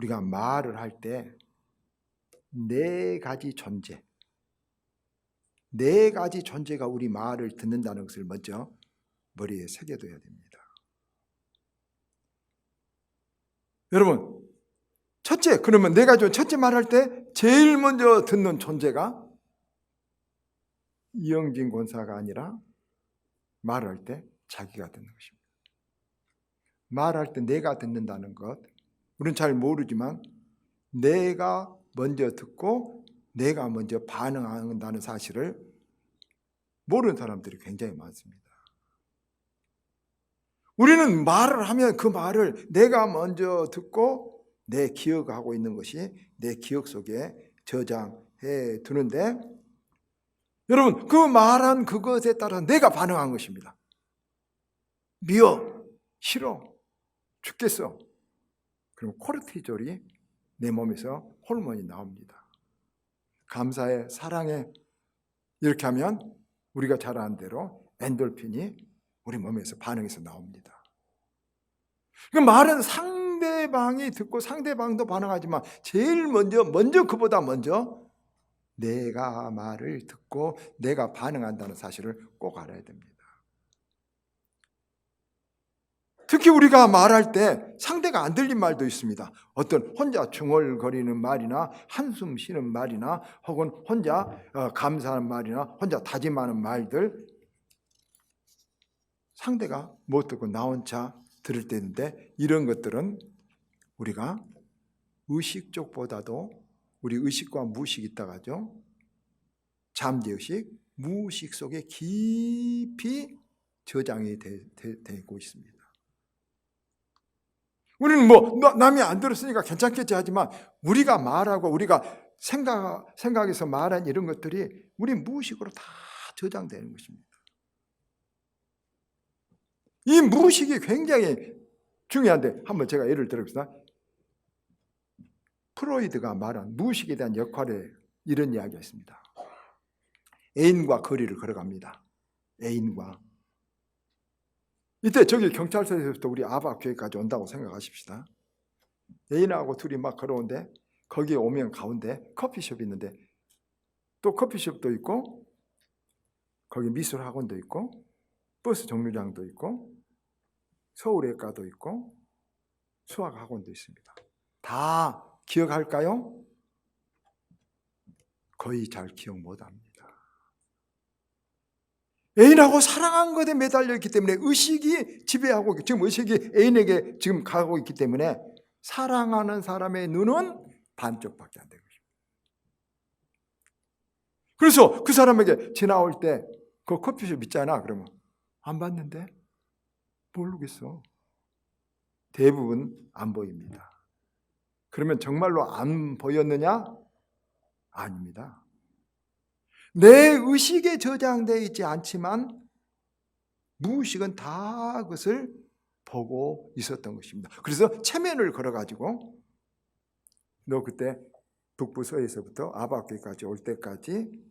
우리가 말을 할 때 네 가지 존재, 네 가지 존재가 우리 말을 듣는다는 것을 먼저 머리에 새겨둬야 됩니다. 여러분, 첫째, 그러면 네 가지 첫째 말할 때 제일 먼저 듣는 존재가 이영진 권사가 아니라 말할 때 자기가 듣는 것입니다. 말할 때 내가 듣는다는 것, 우리는 잘 모르지만 내가 먼저 듣고 내가 먼저 반응한다는 사실을 모르는 사람들이 굉장히 많습니다. 우리는 말을 하면 그 말을 내가 먼저 듣고 내 기억하고 있는 것이 내 기억 속에 저장해 두는데, 여러분, 그 말한 그것에 따라 내가 반응한 것입니다. 미워, 싫어, 죽겠어. 그럼 코르티졸이 내 몸에서 호르몬이 나옵니다. 감사해, 사랑해, 이렇게 하면 우리가 잘 아는 대로 엔돌핀이 우리 몸에서 반응해서 나옵니다. 그 말은 상대방이 듣고 상대방도 반응하지만 제일 먼저 그보다 먼저 내가 말을 듣고 내가 반응한다는 사실을 꼭 알아야 됩니다. 특히 우리가 말할 때 상대가 안 들린 말도 있습니다. 어떤 혼자 중얼거리는 말이나 한숨 쉬는 말이나 혹은 혼자 감사하는 말이나 혼자 다짐하는 말들, 상대가 못 듣고 나 혼자 들을 때인데, 이런 것들은 우리가 의식 쪽보다도 우리 의식과 무의식이 있다고 하죠. 잠재의식, 무의식 속에 깊이 저장이 되고 있습니다. 우리는 남이 안 들었으니까 괜찮겠지 하지만 우리가 말하고 우리가 생각해서 말한 이런 것들이 우리 무의식으로 다 저장되는 것입니다. 이 무의식이 굉장히 중요한데, 한번 제가 예를 들어봅시다. 프로이드가 말한 무의식에 대한 역할에 이런 이야기가 있습니다. 애인과 거리를 걸어갑니다. 애인과. 이때 저기 경찰서에서부터 우리 아바 교회까지 온다고 생각하십시다. 애인하고 둘이 막 걸어오는데 거기에 오면 가운데 커피숍이 있는데, 또 커피숍도 있고 거기 미술학원도 있고 버스 정류장도 있고 서울예과도 있고 수학학원도 있습니다. 다 기억할까요? 거의 잘 기억 못합니다. 애인하고 사랑한 것에 매달려 있기 때문에 의식이 지배하고, 지금 의식이 애인에게 지금 가고 있기 때문에 사랑하는 사람의 눈은 반쪽밖에 안 되는 것입니다. 그래서 그 사람에게 지나올 때 그 커피숍 있잖아. 그러면 안 봤는데? 모르겠어. 대부분 안 보입니다. 그러면 정말로 안 보였느냐? 아닙니다. 내 의식에 저장되어 있지 않지만 무의식은 다 그것을 보고 있었던 것입니다. 그래서 체면을 걸어가지고 너 그때 북부서에서부터 아바교까지 올 때까지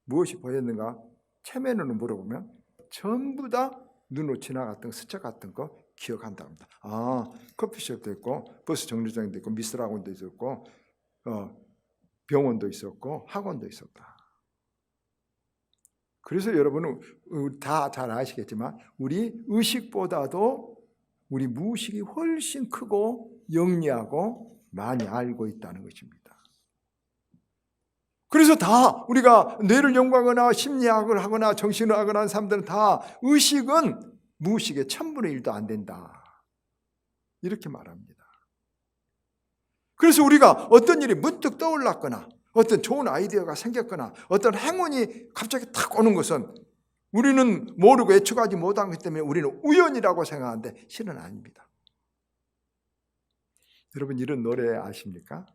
무엇이 보였는가? 체면으로 물어보면 전부 다 눈으로 지나갔던 스쳐 갔던 거 기억한다 합니다. 아, 커피숍도 있고 버스 정류장도 있고 미술학원도 있었고 병원도 있었고 학원도 있었다. 그래서 여러분은 다 잘 아시겠지만 우리 의식보다도 우리 무의식이 훨씬 크고 영리하고 많이 알고 있다는 것입니다. 그래서 다 우리가 뇌를 연구하거나 심리학을 하거나 정신을 하거나 하는 사람들은 다 의식은 무의식의 1000분의 1도 안 된다, 이렇게 말합니다. 그래서 우리가 어떤 일이 문득 떠올랐거나 어떤 좋은 아이디어가 생겼거나 어떤 행운이 갑자기 탁 오는 것은 우리는 모르고 예측하지 못한 것 때문에 우리는 우연이라고 생각하는데 실은 아닙니다. 여러분, 이런 노래 아십니까?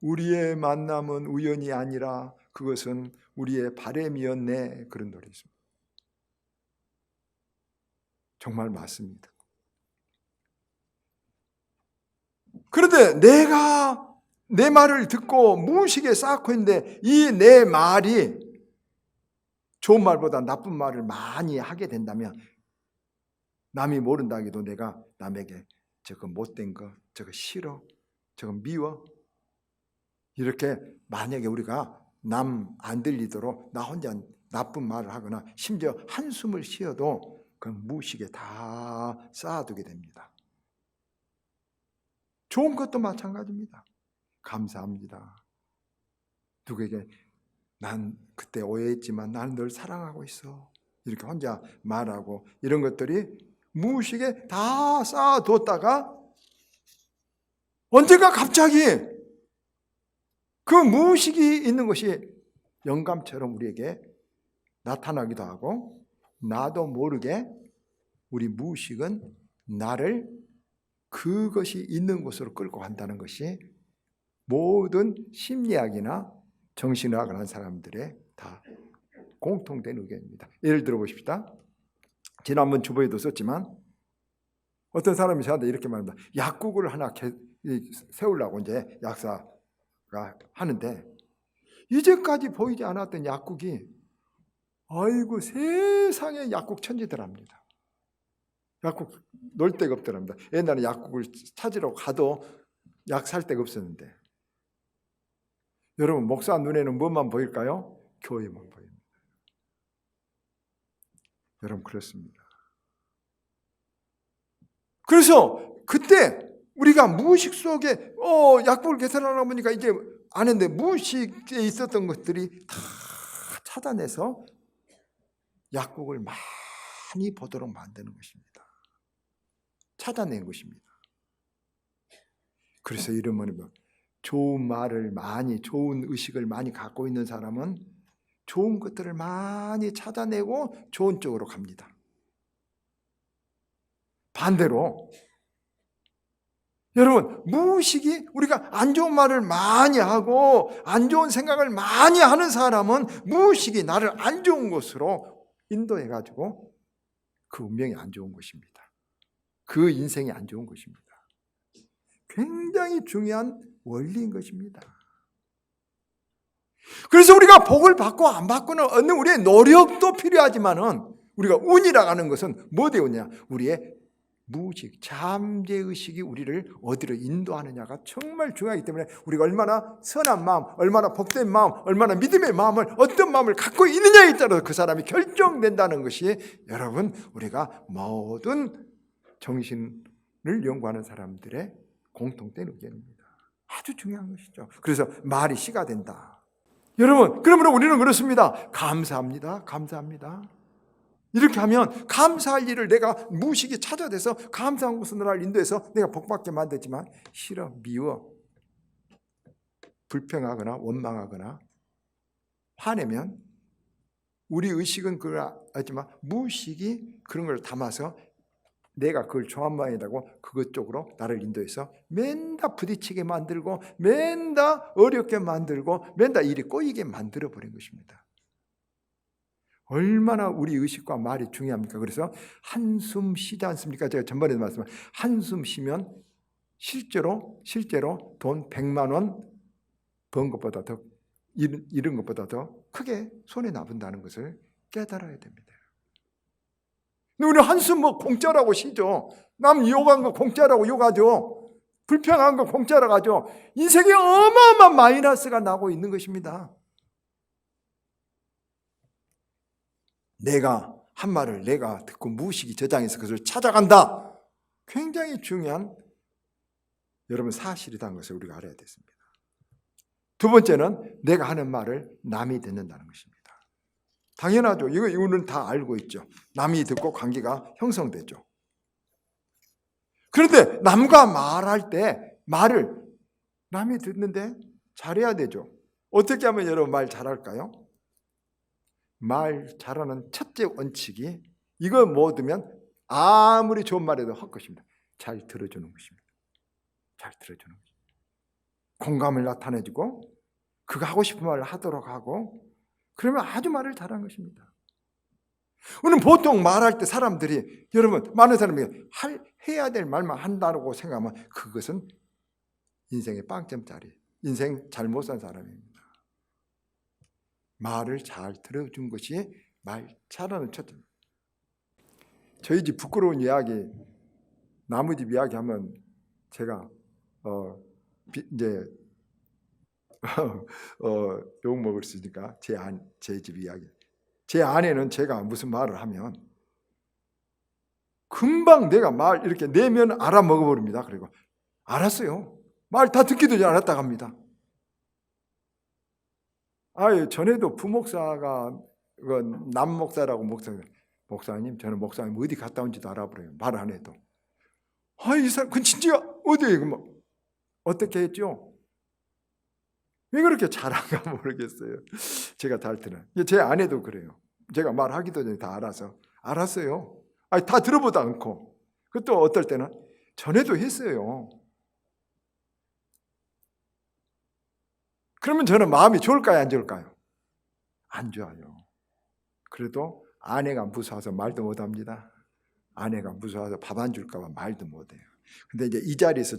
우리의 만남은 우연이 아니라 그것은 우리의 바람이었네, 그런 노래 있습니다. 정말 맞습니다. 그런데 내가 내 말을 듣고 무의식에 쌓고 있는데 이 내 말이 좋은 말보다 나쁜 말을 많이 하게 된다면 남이 모른다 해도 내가 남에게 저거 못된 거, 저거 싫어, 저건 미워. 이렇게 만약에 우리가 남 안 들리도록 나 혼자 나쁜 말을 하거나 심지어 한숨을 쉬어도 그 무의식에 다 쌓아두게 됩니다. 좋은 것도 마찬가지입니다. 감사합니다. 누구에게 난 그때 오해했지만 나는 널 사랑하고 있어. 이렇게 혼자 말하고 이런 것들이 무의식에 다 쌓아뒀다가 언젠가 갑자기 그 무의식이 있는 것이 영감처럼 우리에게 나타나기도 하고 나도 모르게 우리 무의식은 나를 그것이 있는 곳으로 끌고 간다는 것이 모든 심리학이나 정신의학을 하는 사람들의 다 공통된 의견입니다. 예를 들어 보십시다. 지난번 주보에도 썼지만 어떤 사람이 저한테 이렇게 말합니다. 약국을 하나 세우려고 이제 약사가 하는데 이제까지 보이지 않았던 약국이 아이고 세상에 약국 천지더랍니다. 약국 놀 데가 없더랍니다. 옛날에 약국을 찾으러 가도 약 살 데가 없었는데 여러분 목사 눈에는 뭐만 보일까요? 교회만 보입니다. 여러분 그렇습니다. 그래서 그때 우리가 무의식 속에 약국을 개설하다 보니까 이게 아는데 무의식에 있었던 것들이 다 찾아내서 약국을 많이 보도록 만드는 것입니다. 찾아낸 것입니다. 그래서 이러면 좋은 말을 많이, 좋은 의식을 많이 갖고 있는 사람은 좋은 것들을 많이 찾아내고 좋은 쪽으로 갑니다. 반대로 여러분 무의식이 우리가 안 좋은 말을 많이 하고 안 좋은 생각을 많이 하는 사람은 무의식이 나를 안 좋은 곳으로 인도해가지고 그 운명이 안 좋은 것입니다. 그 인생이 안 좋은 것입니다. 굉장히 중요한 원리인 것입니다. 그래서 우리가 복을 받고 안 받고는 얻는 우리의 노력도 필요하지만은 우리가 운이라고 하는 것은 뭐 되었냐? 우리의 무의식, 잠재의식이 우리를 어디로 인도하느냐가 정말 중요하기 때문에 우리가 얼마나 선한 마음, 얼마나 복된 마음, 얼마나 믿음의 마음을 어떤 마음을 갖고 있느냐에 따라서 그 사람이 결정된다는 것이 여러분 우리가 모든 정신을 연구하는 사람들의 공통된 의견입니다. 아주 중요한 것이죠. 그래서 말이 씨가 된다. 여러분 그러므로 우리는 그렇습니다. 감사합니다. 감사합니다. 이렇게 하면 감사할 일을 내가 무의식이 찾아내서 감사한 것을 나를 인도해서 내가 복받게 만들지만 싫어, 미워, 불평하거나 원망하거나 화내면 우리 의식은 그걸 알지만 무의식이 그런 걸 담아서 내가 그걸 좋아한 마음이라고 그것 쪽으로 나를 인도해서 맨날 부딪히게 만들고 맨날 어렵게 만들고 맨날 일이 꼬이게 만들어버린 것입니다. 얼마나 우리 의식과 말이 중요합니까? 그래서 한숨 쉬지 않습니까? 제가 전번에도 말씀한 한숨 쉬면 실제로 돈 100만 원 번 것보다 더 잃은 것보다 더 크게 손해 나본다는 것을 깨달아야 됩니다. 근데 우리 한숨 뭐 공짜라고 쉬죠. 남 욕한 거 공짜라고 욕하죠. 불평한 거 공짜라고 하죠. 인생에 어마어마한 마이너스가 나고 있는 것입니다. 내가 한 말을 내가 듣고 무의식이 저장해서 그것을 찾아간다. 굉장히 중요한 여러분 사실이라는 것을 우리가 알아야 됐습니다. 두 번째는 내가 하는 말을 남이 듣는다는 것입니다. 당연하죠. 이거는 다 알고 있죠. 남이 듣고 관계가 형성되죠. 그런데 남과 말할 때 말을 남이 듣는데 잘해야 되죠. 어떻게 하면 여러분 말 잘할까요? 말 잘하는 첫째 원칙이 이거 모두면 아무리 좋은 말해도 헛것입니다. 잘 들어주는 것입니다. 잘 들어주는 것입니다. 공감을 나타내주고 그가 하고 싶은 말을 하도록 하고 그러면 아주 말을 잘하는 것입니다. 우리는 보통 말할 때 사람들이 여러분 많은 사람이 해야 될 말만 한다고 생각하면 그것은 인생의 빵점짜리 인생 잘못 산 사람입니다. 말을 잘 들어준 것이 말 잘하는 첫째입니다. 저희 집 부끄러운 이야기 나무 집 이야기하면 제가 이제 욕 먹을 수 있으니까 제 집 이야기. 제 아내는 제가 무슨 말을 하면 금방 내가 말 이렇게 내면 알아먹어버립니다. 그리고 알았어요. 말 다 듣기도 전에 알았다고 합니다. 전에도 부목사가 남목사라고 목사님 저는 목사님 어디 갔다 온지도 알아버려요. 말 안 해도. 이 사람 그 진짜 어디에 어떻게 했죠? 왜 그렇게 잘한가 모르겠어요. 제가 다 들어요. 제 아내도 그래요. 제가 말하기도 전에 다 알았어요. 다 들어보다 않고. 그것도 어떨 때는 전에도 했어요. 그러면 저는 마음이 좋을까요? 안 좋을까요? 안 좋아요. 그래도 아내가 무서워서 말도 못합니다. 아내가 무서워서 밥 안 줄까 봐 말도 못해요. 근데 이제 이 자리에서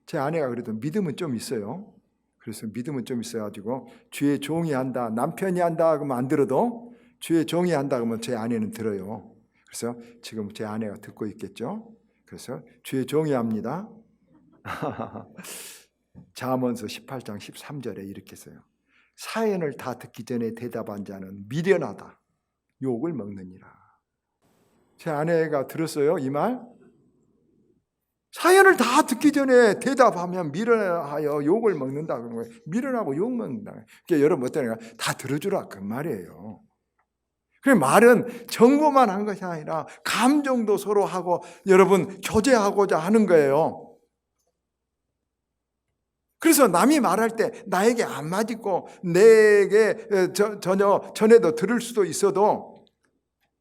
제 아내가 그래도 믿음은 좀 있어요. 그래서 믿음은 좀 있어가지고 주의 종이 한다, 남편이 한다 그러면 안 들어도 주의 종이 한다 그러면 제 아내는 들어요. 그래서 지금 제 아내가 듣고 있겠죠. 그래서 주의 종이 합니다. 잠언서 18장 13절에 이렇게 써요. 사연을 다 듣기 전에 대답한 자는 미련하다. 욕을 먹느니라. 제 아내가 들었어요, 이 말? 사연을 다 듣기 전에 대답하면 미련하여 욕을 먹는다. 그런 거예요. 미련하고 욕 먹는다. 그러니까 여러분 어떠냐? 다 들어주라 그 말이에요. 그 말은 정보만 한 것이 아니라 감정도 서로 하고 여러분 교제하고자 하는 거예요. 그래서 남이 말할 때 나에게 안 맞고 내게 전에도 들을 수도 있어도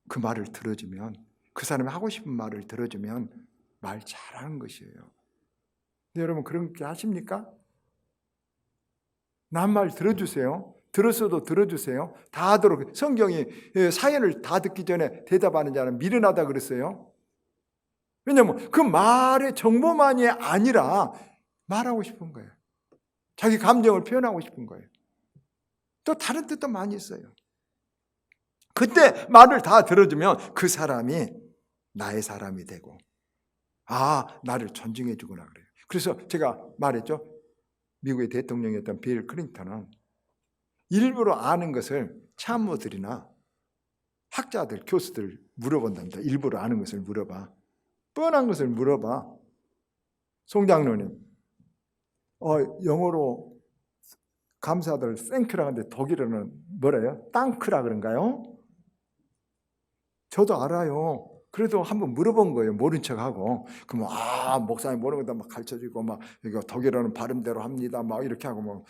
그 말을 들어주면 그 사람이 하고 싶은 말을 들어주면 말 잘하는 것이에요. 근데 여러분 그렇게 하십니까? 남 말 들어주세요. 들었어도 들어주세요. 다 하도록. 성경이 사연을 다 듣기 전에 대답하는 자는 미련하다 그랬어요. 왜냐하면 그 말의 정보만이 아니라 말하고 싶은 거예요. 자기 감정을 표현하고 싶은 거예요. 또 다른 뜻도 많이 있어요. 그때 말을 다 들어주면 그 사람이 나의 사람이 되고 나를 존중해 주구나 그래요. 그래서 제가 말했죠. 미국의 대통령이었던 빌 클린턴은 일부러 아는 것을 참모들이나 학자들, 교수들 물어본답니다. 일부러 아는 것을 물어봐. 뻔한 것을 물어봐. 송장로님 영어로 감사들 땡큐라 하는데 독일어는 뭐래요? 땅크라 그런가요? 저도 알아요. 그래도 한번 물어본 거예요. 모른 척하고. 그러면 목사님 모르는 거다 막 가르쳐주고 막 이거 독일어는 발음대로 합니다. 막 이렇게 하고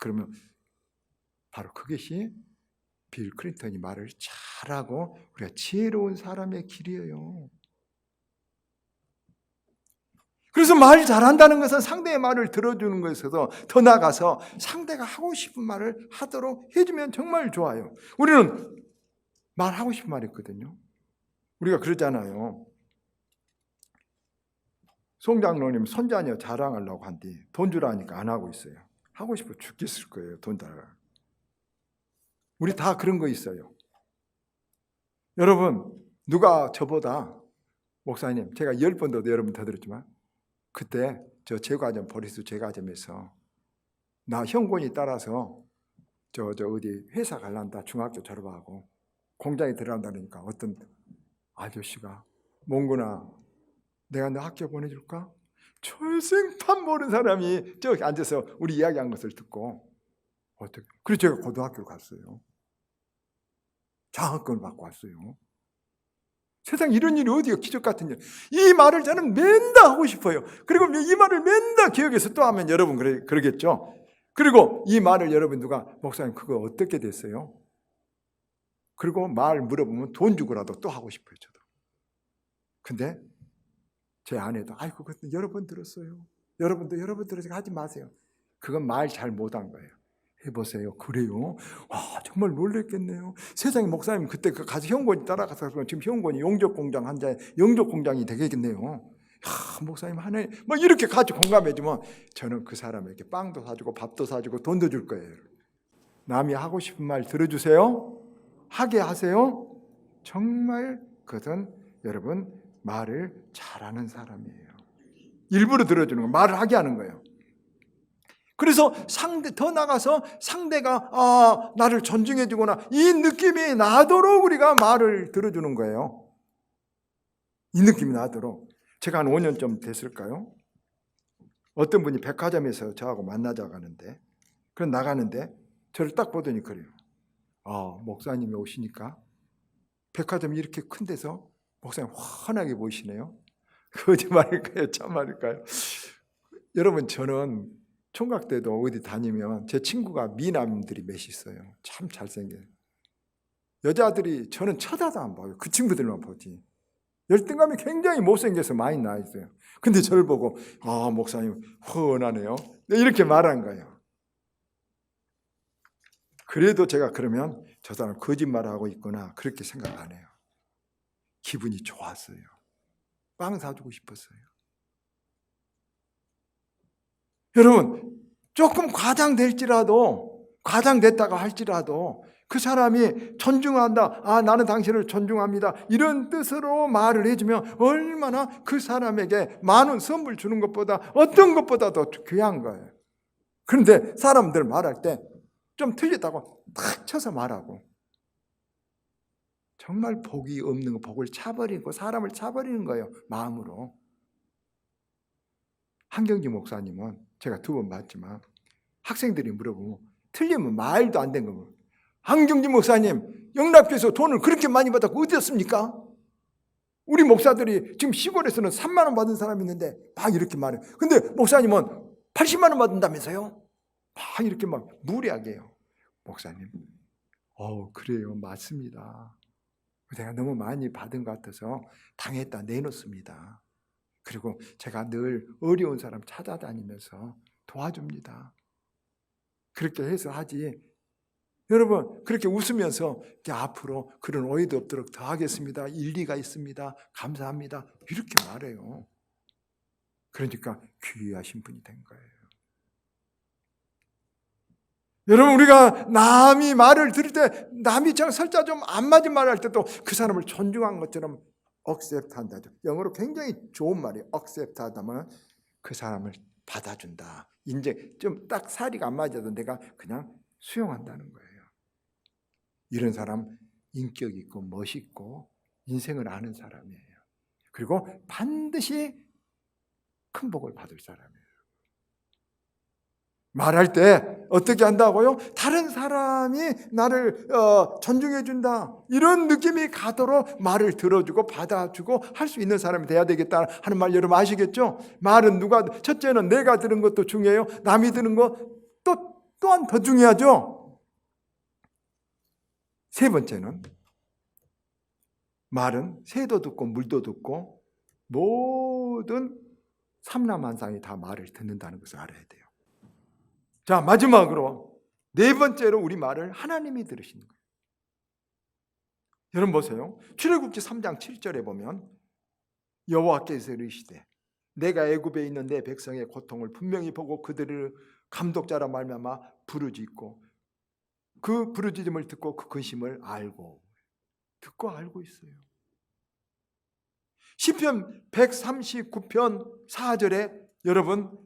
그러면 바로 그것이 빌 클린턴이 말을 잘하고 우리가 지혜로운 사람의 길이에요. 그래서 말 잘한다는 것은 상대의 말을 들어주는 것에서 더 나아가서 상대가 하고 싶은 말을 하도록 해주면 정말 좋아요. 우리는 말하고 싶은 말이 있거든요. 우리가 그러잖아요. 송장로님 손자녀 자랑하려고 한뒤 돈 주라 하니까 안 하고 있어요. 하고 싶어 죽겠을 거예요. 돈 달라. 우리 다 그런 거 있어요. 여러분 누가 저보다 목사님 제가 10번도 여러분 더 들었지만 그때 저 제과점 보리수 제과점에서 나 형권이 따라서 저 어디 회사 갈란다 중학교 졸업하고 공장에 들어간다니까 어떤 아저씨가 몽구나 내가 너 학교 보내줄까? 철생판 모르는 사람이 저기 앉아서 우리 이야기한 것을 듣고 어떻게? 그래서 제가 고등학교를 갔어요. 장학금을 받고 왔어요. 세상 이런 일이 어디가 기적 같은 일. 이 말을 저는 맨날 하고 싶어요. 그리고 이 말을 맨날 기억해서 또 하면 여러분 그러겠죠. 그리고 이 말을 여러분 누가 목사님 그거 어떻게 됐어요? 그리고 말 물어보면 돈 주고라도 또 하고 싶어요. 저도. 근데 제 아내도 그거 여러 번 들었어요. 여러분도 여러 번 들어서 하지 마세요. 그건 말 잘 못한 거예요. 해보세요. 그래요? 정말 놀랬겠네요. 세상에 목사님 그때 가서 형권이 따라가서 지금 형권이 용접공장 한자 영접공장이 되겠네요. 목사님 하네. 막 이렇게 같이 공감해주면 저는 그 사람에게 빵도 사주고 밥도 사주고 돈도 줄 거예요. 남이 하고 싶은 말 들어주세요. 하게 하세요. 정말 그것은 여러분 말을 잘하는 사람이에요. 일부러 들어주는 거 말을 하게 하는 거예요. 그래서 더 나가서 상대가 나를 존중해 주거나 이 느낌이 나도록 우리가 말을 들어주는 거예요. 이 느낌이 나도록. 제가 한 5년쯤 됐을까요? 어떤 분이 백화점에서 저하고 만나자고 하는데, 그럼 나가는데 저를 딱 보더니 그래요. 목사님이 오시니까 백화점이 이렇게 큰 데서 목사님 환하게 보이시네요. 거짓말일까요? 참말일까요? 여러분, 저는 총각 때도 어디 다니면 제 친구가 미남들이 몇 있어요. 참 잘생겨요. 여자들이 저는 쳐다도 안 봐요. 그 친구들만 보지. 열등감이 굉장히 못생겨서 많이 나 있어요. 근데 저를 보고 목사님 훤하네요. 이렇게 말한 거예요. 그래도 제가 그러면 저 사람 거짓말하고 있구나 그렇게 생각 안 해요. 기분이 좋았어요. 빵 사주고 싶었어요. 여러분, 조금 과장됐다가 할지라도 그 사람이 존중한다, 나는 당신을 존중합니다, 이런 뜻으로 말을 해주면 얼마나 그 사람에게 많은 선물 주는 것보다 어떤 것보다 더 귀한 거예요. 그런데 사람들 말할 때 좀 틀렸다고 탁 쳐서 말하고, 정말 복이 없는 거, 복을 차버리고 사람을 차버리는 거예요, 마음으로. 한경지 목사님은 제가 2번 봤지만 학생들이 물어보면 틀리면 말도 안 된 거고, 한경지 목사님 영락교에서 돈을 그렇게 많이 받았고 어디였습니까? 우리 목사들이 지금 시골에서는 3만 원 받은 사람이 있는데 막 이렇게 말해요. 근데 목사님은 80만 원 받는다면서요? 막 이렇게 막 무례하게 해요. 목사님, 그래요, 맞습니다. 제가 너무 많이 받은 것 같아서 당했다 내놓습니다. 그리고 제가 늘 어려운 사람 찾아다니면서 도와줍니다. 그렇게 해서 하지. 여러분, 그렇게 웃으면서 앞으로 그런 오해도 없도록 더 하겠습니다. 일리가 있습니다. 감사합니다. 이렇게 말해요. 그러니까 귀하신 분이 된 거예요. 여러분, 우리가 남이 말을 들을 때 남이 설자 좀 안 맞은 말을 할 때도 그 사람을 존중한 것처럼 accept 한다죠. 영어로 굉장히 좋은 말이에요. accept 하다면 그 사람을 받아준다. 이제 좀 딱 사리가 안 맞아도 내가 그냥 수용한다는 거예요. 이런 사람 인격 있고 멋있고 인생을 아는 사람이에요. 그리고 반드시 큰 복을 받을 사람이에요. 말할 때 어떻게 한다고요? 다른 사람이 나를 존중해 준다, 이런 느낌이 가도록 말을 들어주고 받아주고 할 수 있는 사람이 돼야 되겠다 하는 말 여러분 아시겠죠? 말은 첫째는 내가 들은 것도 중요해요. 남이 들은 것 또한 더 중요하죠. 세 번째는 말은 새도 듣고 물도 듣고 모든 삼라만상이 다 말을 듣는다는 것을 알아야 돼요. 자, 마지막으로 네 번째로 우리 말을 하나님이 들으시는 거예요. 여러분 보세요. 출애굽기 3장 7절에 보면 여호와께서 이르시되 내가 애굽에 있는 내 백성의 고통을 분명히 보고 그들을 감독자라 말미암아 부르짖고 그 부르짖음을 듣고 그 근심을 알고 있어요. 시편 139편 4절에 여러분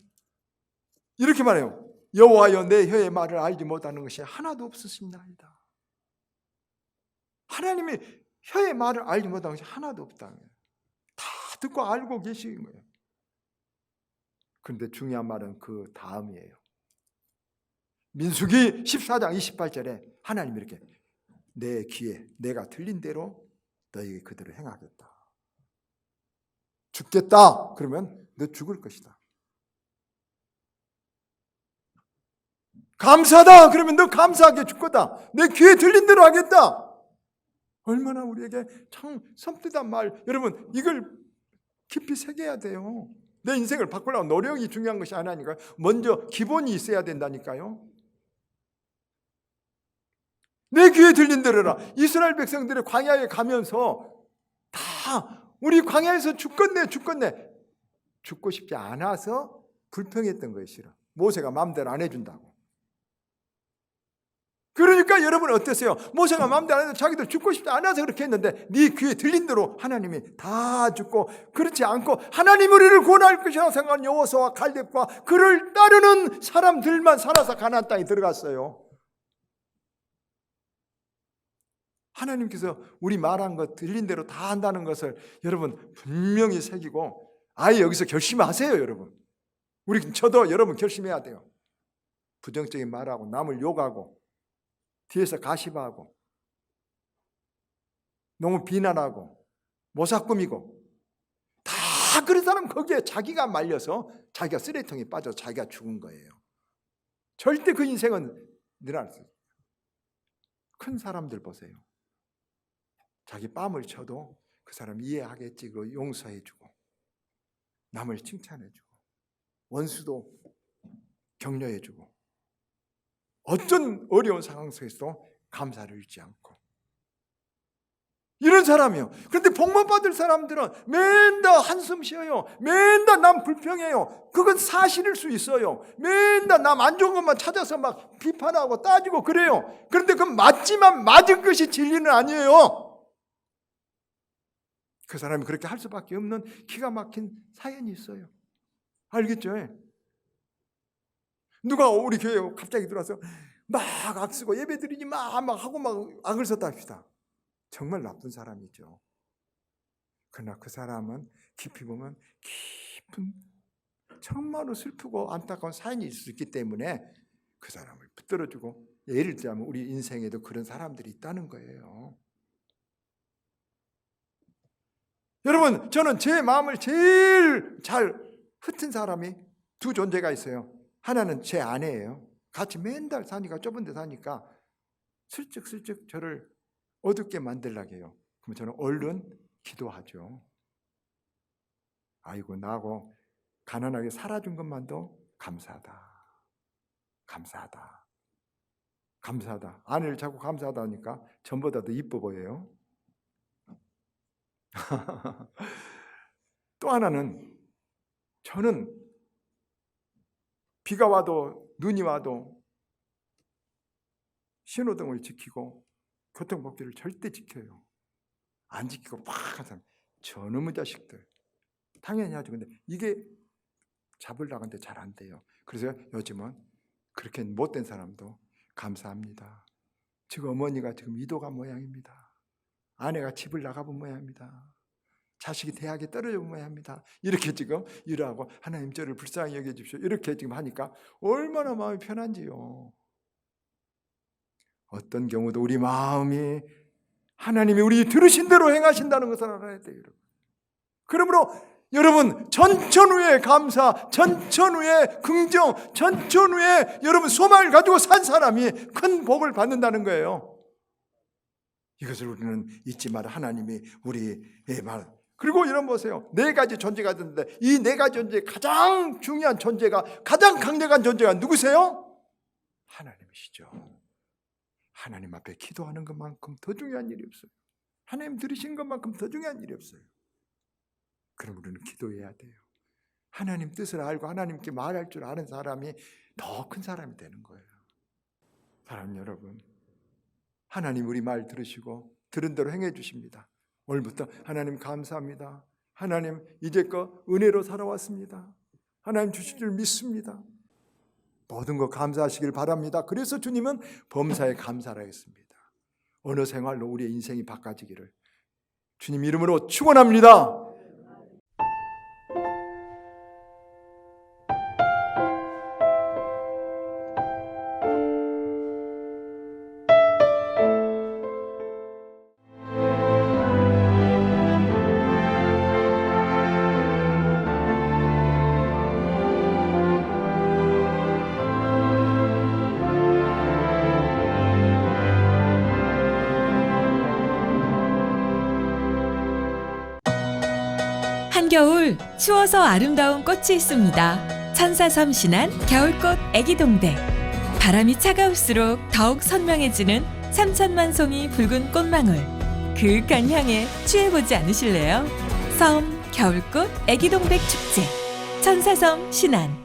이렇게 말해요. 여호와여, 내 혀의 말을 알지 못하는 것이 하나도 없으십나이다. 하나님이 혀의 말을 알지 못하는 것이 하나도 없다는 거예요. 다 듣고 알고 계시는 거예요. 그런데 중요한 말은 그 다음이에요. 민수기 14장 28절에 하나님이 이렇게 내 귀에 내가 들린 대로 너에게 그대로 행하겠다. 죽겠다 그러면 너 죽을 것이다. 감사하다 그러면 너 감사하게 줄 거다. 내 귀에 들린 대로 하겠다. 얼마나 우리에게 참 섬뜩한 말. 여러분, 이걸 깊이 새겨야 돼요. 내 인생을 바꾸려고 노력이 중요한 것이 아니니까요. 먼저 기본이 있어야 된다니까요. 내 귀에 들린 대로라. 이스라엘 백성들이 광야에 가면서 다 우리 광야에서 죽겠네. 죽고 싶지 않아서 불평했던 것이 싫어. 모세가 마음대로 안 해준다고. 그러니까 여러분 어땠어요? 모세가 마음대로 안 해도 자기들 죽고 싶지 않아서 그렇게 했는데 네 귀에 들린 대로 하나님이 다 죽고, 그렇지 않고 하나님 우리를 구원할 것이라고 생각한 여호수아와 갈렙과 그를 따르는 사람들만 살아서 가나안 땅에 들어갔어요. 하나님께서 우리 말한 것 들린 대로 다 한다는 것을 여러분 분명히 새기고 아예 여기서 결심하세요. 여러분, 저도 여러분 결심해야 돼요. 부정적인 말하고 남을 욕하고 뒤에서 가시화하고 너무 비난하고 모사꾸미고 다 그런 사람 거기에 자기가 말려서 자기가 쓰레기통에 빠져서 자기가 죽은 거예요. 절대 그 인생은 늘어날 수 없어요. 큰 사람들 보세요. 자기 뺨을 쳐도 그 사람 이해하겠지. 그 용서해주고 남을 칭찬해주고 원수도 격려해주고 어떤 어려운 상황 속에서도 감사를 잃지 않고 이런 사람이요. 그런데 복만 받을 사람들은 맨날 한숨 쉬어요. 맨날 남 불평해요. 그건 사실일 수 있어요. 맨날 남 안 좋은 것만 찾아서 막 비판하고 따지고 그래요. 그런데 그건 맞지만 맞은 것이 진리는 아니에요. 그 사람이 그렇게 할 수밖에 없는 기가 막힌 사연이 있어요. 알겠죠? 누가 우리 교회에 갑자기 들어와서 막 악쓰고 예배드리지 막 하고 막 악을 썼다 합시다. 정말 나쁜 사람이죠. 그러나 그 사람은 깊이 보면 깊은 정말로 슬프고 안타까운 사연이 있을 수 있기 때문에 그 사람을 붙들어주고, 예를 들자면 우리 인생에도 그런 사람들이 있다는 거예요. 여러분, 저는 제 마음을 제일 잘 흩은 사람이 두 존재가 있어요. 하나는 제 아내예요. 같이 맨날 사니까, 좁은 데 사니까 슬쩍슬쩍 저를 어둡게 만들려고 해요. 그럼 저는 얼른 기도하죠. 아이고, 나하고 가난하게 살아준 것만도 감사하다. 감사하다. 감사하다. 아내를 자꾸 감사하다 하니까 전보다 더 이뻐 보여요. 또 하나는, 저는 비가 와도 눈이 와도 신호등을 지키고 교통법규를 절대 지켜요. 안 지키고 막 하는 사람, 저놈의 자식들. 당연히 하죠. 근데 이게 잡으려고 하는데 잘 안 돼요. 그래서 요즘은 그렇게 못된 사람도 감사합니다. 지금 어머니가 지금 이도가 모양입니다. 아내가 집을 나가본 모양입니다. 자식이 대학에 떨어져본 모양입니다. 이렇게 지금 일하고 하나님 저를 불쌍히 여겨주십시오. 이렇게 지금 하니까 얼마나 마음이 편한지요. 어떤 경우도 우리 마음이 하나님이 우리 들으신 대로 행하신다는 것을 알아야 돼요. 여러분. 그러므로 여러분, 전천후의 감사, 전천후의 긍정, 전천후의 여러분 소망을 가지고 산 사람이 큰 복을 받는다는 거예요. 이것을 우리는 잊지 마라. 하나님이 우리의 말. 그리고 여러분 보세요. 4가지 존재가 있는데 이 4가지 존재의 가장 중요한 존재가, 가장 강력한 존재가 누구세요? 하나님이시죠. 하나님 앞에 기도하는 것만큼 더 중요한 일이 없어요. 하나님 들으신 것만큼 더 중요한 일이 없어요. 그럼 우리는 기도해야 돼요. 하나님 뜻을 알고 하나님께 말할 줄 아는 사람이 더 큰 사람이 되는 거예요. 사랑하는 여러분, 하나님 우리 말 들으시고 들은 대로 행해 주십니다. 오늘부터 하나님 감사합니다. 하나님 이제껏 은혜로 살아왔습니다. 하나님 주실 줄 믿습니다. 모든 것 감사하시길 바랍니다. 그래서 주님은 범사에 감사를 했습니다. 어느 생활로 우리의 인생이 바꿔지기를 주님 이름으로 축원합니다. 한겨울 추워서 아름다운 꽃이 있습니다. 천사섬 신안 겨울꽃 애기동백. 바람이 차가울수록 더욱 선명해지는 3천만 송이 붉은 꽃망울. 그윽한 향에 취해보지 않으실래요? 섬 겨울꽃 애기동백 축제. 천사섬 신안.